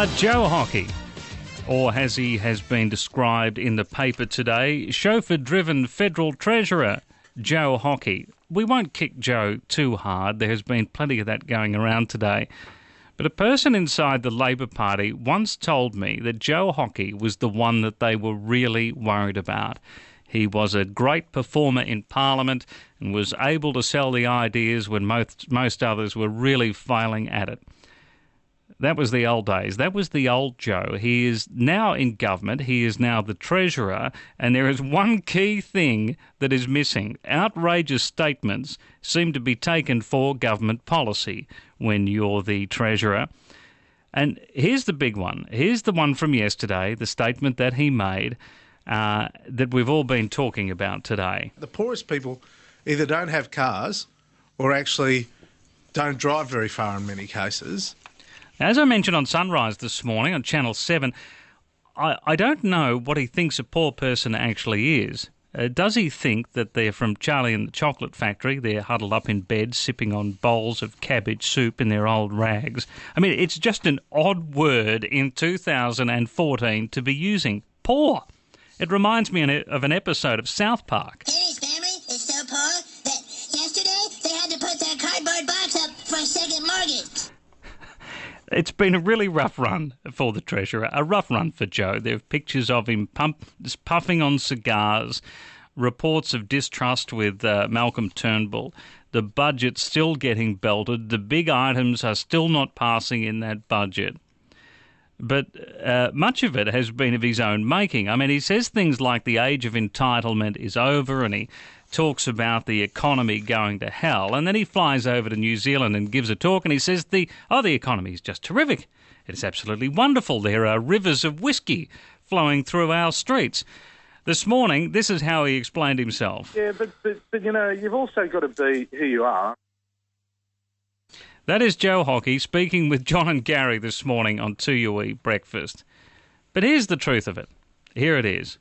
Joe Hockey, or as he has been described in the paper today, chauffeur-driven federal treasurer Joe Hockey. We won't kick Joe too hard. There has been plenty of that going around today. But a person inside the Labor Party once told me that Joe Hockey was the one that they were really worried about. He was a great performer in Parliament and was able to sell the ideas when most others were really failing at it. That was the old days. That was the old Joe. He is now in government. He is now the treasurer. And there is one key thing that is missing. Outrageous statements seem to be taken for government policy when you're the treasurer. And here's the big one. Here's the one from yesterday, the statement that he made that we've all been talking about today. The poorest people either don't have cars or actually don't drive very far in many cases. As I mentioned on Sunrise this morning on Channel 7, I don't know what he thinks a poor person actually is. Does he think that they're from Charlie and the Chocolate Factory? They're huddled up in bed, sipping on bowls of cabbage soup in their old rags. I mean, it's just an odd word in 2014 to be using. Poor. It reminds me of an episode of South Park. Henry's family is so poor that yesterday they had to put their cardboard box up for a second mortgage. It's been a really rough run for the treasurer, a rough run for Joe. There are pictures of him puffing on cigars, reports of distrust with Malcolm Turnbull, the budget still getting belted, the big items are still not passing in that budget. But much of it has been of his own making. I mean, he says things like the age of entitlement is over, and he talks about the economy going to hell, and then he flies over to New Zealand and gives a talk, and he says the economy is just terrific. It's absolutely wonderful. There are rivers of whiskey flowing through our streets. This morning, this is how he explained himself. Yeah, but you know, you've also got to be who you are. That is Joe Hockey speaking with John and Gary this morning on 2UE Breakfast. But here's the truth of it. Here it is.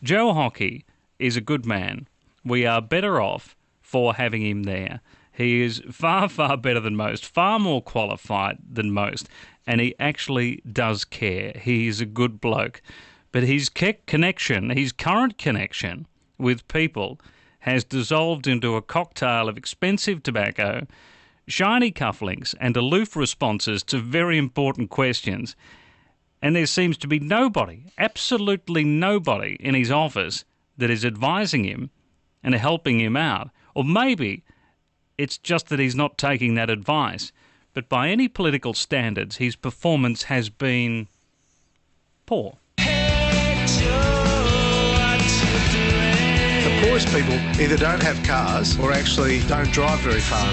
Joe Hockey is a good man. We are better off for having him there. He is far, far better than most, far more qualified than most, and he actually does care. He is a good bloke. But his current connection with people has dissolved into a cocktail of expensive tobacco, shiny cufflinks, and aloof responses to very important questions. And there seems to be nobody, absolutely nobody in his office that is advising him and helping him out. Or maybe it's just that he's not taking that advice. But by any political standards, his performance has been poor. The poorest people either don't have cars or actually don't drive very far.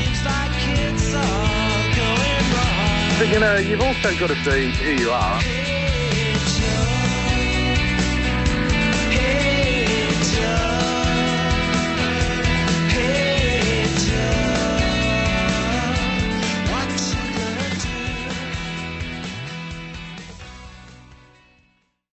But you know, you've also got to be who you are.